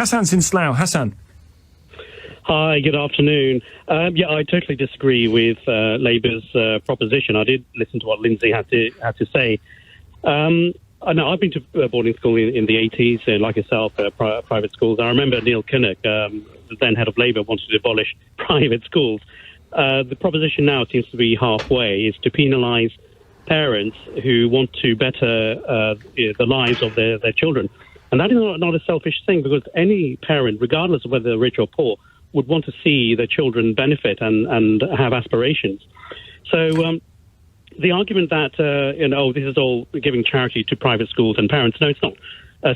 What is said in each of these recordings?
Hassan's in Slough. Hassan. Hi, good afternoon. I totally disagree with Labour's proposition. I did listen to what Lindsay had to say. I know I've been to boarding school in the 80s, like yourself, private schools. I remember Neil Kinnock, the then head of Labour, wanted to abolish private schools. The proposition now seems to be halfway, is to penalise parents who want to better the lives of their children. And that is not a selfish thing, because any parent, regardless of whether they're rich or poor, would want to see their children benefit and have aspirations. So the argument that, this is all giving charity to private schools and parents, no, it's not.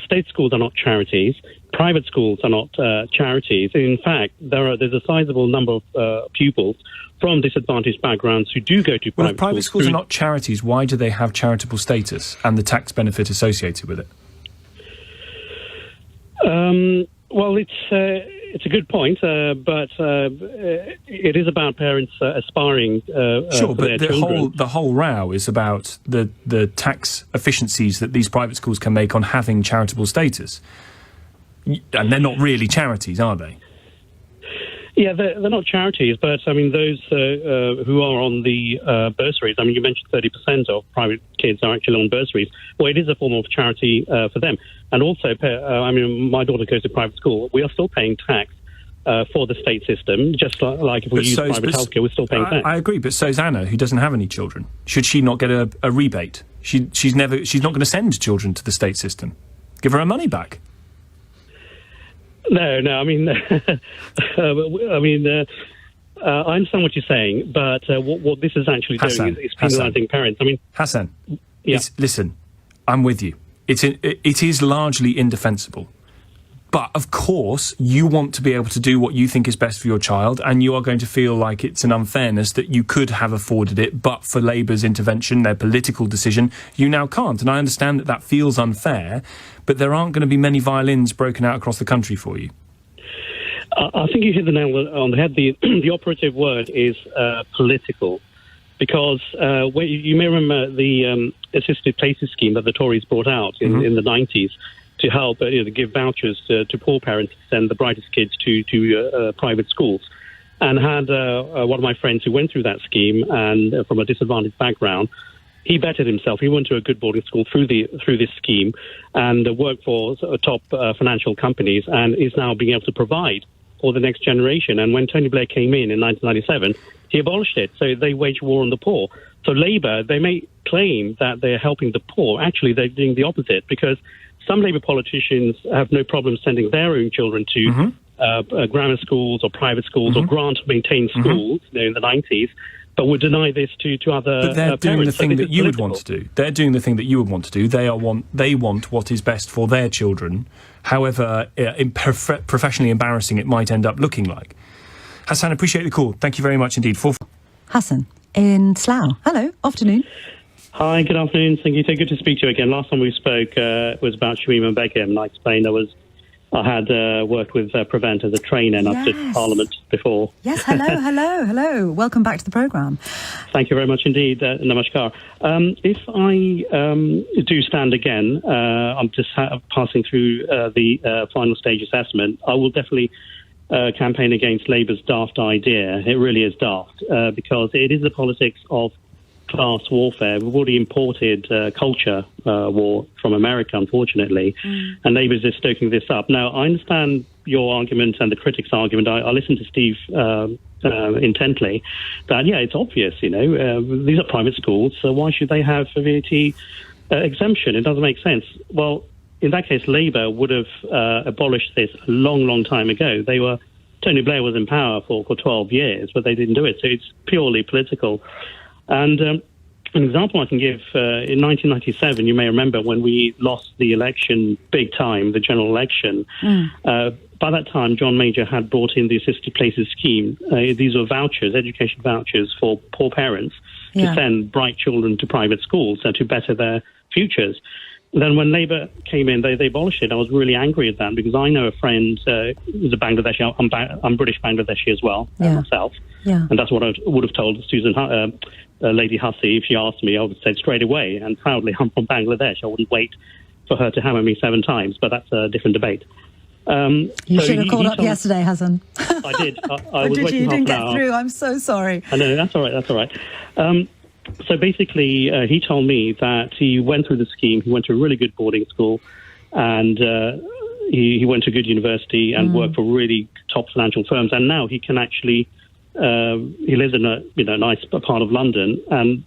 State schools are not charities. Private schools are not charities. In fact, there's a sizable number of pupils from disadvantaged backgrounds who do go to private schools. Well, if private schools are not charities, why do they have charitable status and the tax benefit associated with it? Well, it's a good point, but it is about parents aspiring sure, for their children. The whole row is about the tax efficiencies that these private schools can make on having charitable status. And they're not really charities, are they? Yeah, they're not charities, but, I mean, those who are on the bursaries, I mean, you mentioned 30% of private kids are actually on bursaries. Well, it is a form of charity for them. And also, I mean, my daughter goes to private school. We are still paying tax for the state system, just like if we use private healthcare, we're still paying tax. I agree, but so's Anna, who doesn't have any children. Should she not get a rebate? She's not going to send children to the state system. Give her her money back. No. I mean, I understand what you're saying, but what this is actually doing is penalising parents. I mean, Hassan, yeah. Listen, I'm with you. It is largely indefensible. But, of course, you want to be able to do what you think is best for your child, and you are going to feel like it's an unfairness that you could have afforded it, but for Labour's intervention, their political decision, you now can't. And I understand that feels unfair, but there aren't going to be many violins broken out across the country for you. I think you hit the nail on the head. The operative word is political, because you may remember the assisted places scheme that the Tories brought out in the 90s to help give vouchers to poor parents to send the brightest kids to private schools. And had one of my friends who went through that scheme and from a disadvantaged background, he bettered himself. He went to a good boarding school through this scheme and worked for top financial companies and is now being able to provide for the next generation. And when Tony Blair came in 1997, he abolished it. So they wage war on the poor. So Labour, they may claim that they're helping the poor. Actually, they're doing the opposite, because some Labour politicians have no problem sending their own children to grammar schools or private schools or grant-maintained schools in the 90s, but would deny this to other But they're doing parents. the thing that you would want to do. They're doing the thing that you would want to do. They want what is best for their children, however professionally embarrassing it might end up looking like. Hassan, appreciate the call. Thank you very much indeed. Hassan in Slough. Hello, afternoon. Hi, good afternoon, Sangeeta. Good to speak to you again. Last time we spoke was about Shamima Begum, and I explained I had worked with Prevent as a trainer and I've stood Parliament before. Yes, hello. Welcome back to the programme. Thank you very much indeed, Namaskar. If I do stand again, I'm just passing through the final stage assessment, I will definitely campaign against Labour's daft idea. It really is daft, because it is the politics of class warfare. We've already imported culture war from America, unfortunately, and Labour's just stoking this up. Now, I understand your argument and the critics' argument. I listened to Steve intently, that, it's obvious, these are private schools, so why should they have a VAT exemption? It doesn't make sense. Well, in that case, Labour would have abolished this a long, long time ago. Tony Blair was in power for 12 years, but they didn't do it, so it's purely political. And an example I can give, in 1997, you may remember when we lost the election big time, the general election. By that time, John Major had brought in the assisted places scheme. These were vouchers, education vouchers for poor parents to send bright children to private schools to better their futures. Then when Labour came in, they abolished it. I was really angry at that, because I know a friend who's a Bangladeshi. I'm British Bangladeshi as well, myself. Yeah. And that's what I would have told Susan, Lady Hussey, if she asked me. I would have said straight away, and proudly, I'm from Bangladesh. I wouldn't wait for her to hammer me 7 times, but that's a different debate. You should have called up yesterday, Hassan. I did. I was did waiting you? You didn't half get an hour. through. I'm so sorry. I know, that's all right, that's all right. So basically, he told me that he went through the scheme, he went to a really good boarding school, and he went to a good university and worked for really top financial firms, and now he can actually, he lives in a nice part of London, and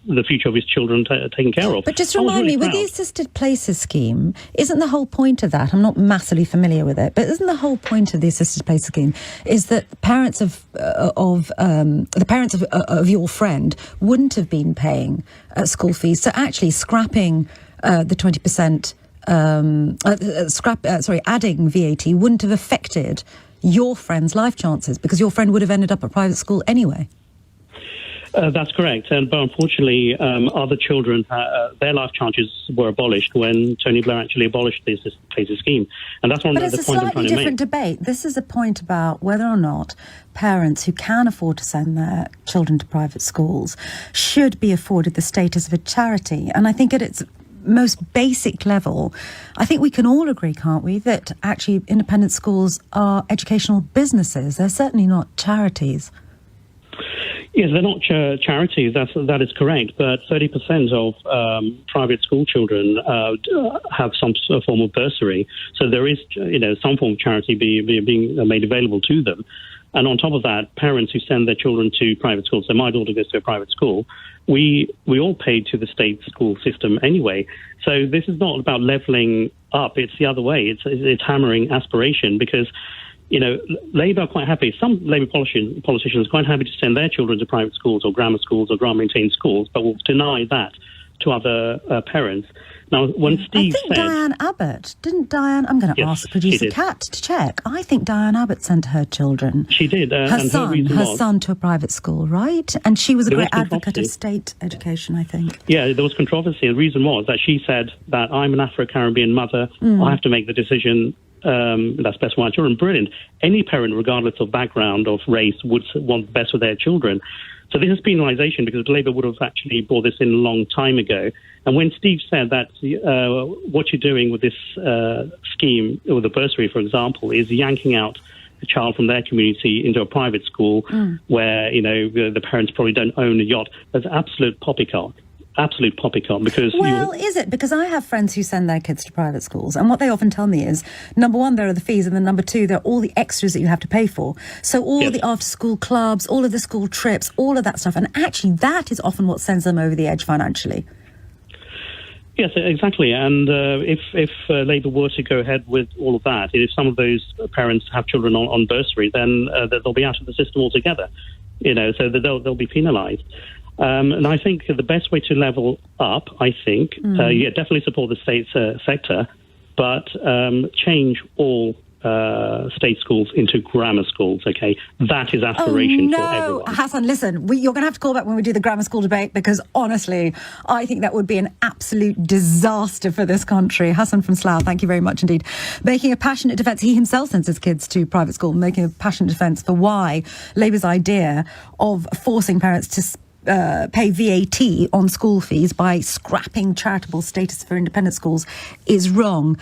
the future of his children taken care of. But just remind me, with the assisted places scheme, isn't the whole point of that, I'm not massively familiar with it, but isn't the whole point of the assisted places scheme is that parents of your friend wouldn't have been paying school fees, so actually scrapping the 20%, adding VAT wouldn't have affected your friend's life chances because your friend would have ended up at private school anyway. That's correct, but unfortunately, other children, their life chances were abolished when Tony Blair actually abolished the assisted places scheme, and that's one of the points I'm trying to make. But it's a slightly different debate. This is a point about whether or not parents who can afford to send their children to private schools should be afforded the status of a charity, and I think at its most basic level, I think we can all agree, can't we, that actually independent schools are educational businesses. They're certainly not charities. Yes, they're not charities, that is correct, but 30% of private school children have some form of bursary, so there is some form of charity being made available to them. And on top of that, parents who send their children to private schools, so my daughter goes to a private school, we all pay to the state school system anyway. So this is not about levelling up, it's the other way, it's hammering aspiration, because Labour are quite happy. Some Labour politicians are quite happy to send their children to private schools or grammar schools or grant-maintained schools, but will deny that to other parents. Now, when Steve said... Diane Abbott, I'm going to ask producer Kat to check. I think Diane Abbott sent her children. She did. Her son to a private school, right? And she was a great advocate of state education, I think. Yeah, there was controversy. The reason was that she said that I'm an Afro-Caribbean mother. I have to make the decision that's best for my children. Brilliant. Any parent, regardless of background, of race, would want the best for their children. So this is penalisation because Labour would have actually brought this in a long time ago. And when Steve said that what you're doing with this scheme, or the bursary, for example, is yanking out a child from their community into a private school where, the parents probably don't own a yacht, that's absolute poppycock. Absolute poppycock, because... Well, is it? Because I have friends who send their kids to private schools, and what they often tell me is, number one, there are the fees, and then number two, there are all the extras that you have to pay for. So all the after-school clubs, all of the school trips, all of that stuff, and actually that is often what sends them over the edge financially. Yes, exactly. And if Labour were to go ahead with all of that, if some of those parents have children on bursary, then they'll be out of the system altogether, so they'll be penalised. And I think the best way to level up, definitely support the state sector, but change all state schools into grammar schools, okay? That is aspiration for everyone. Hassan, listen, you're going to have to call back when we do the grammar school debate, because honestly, I think that would be an absolute disaster for this country. Hassan from Slough, thank you very much indeed. Making a passionate defence, he himself sends his kids to private school, making a passionate defence for why Labour's idea of forcing parents to pay VAT on school fees by scrapping charitable status for independent schools is wrong.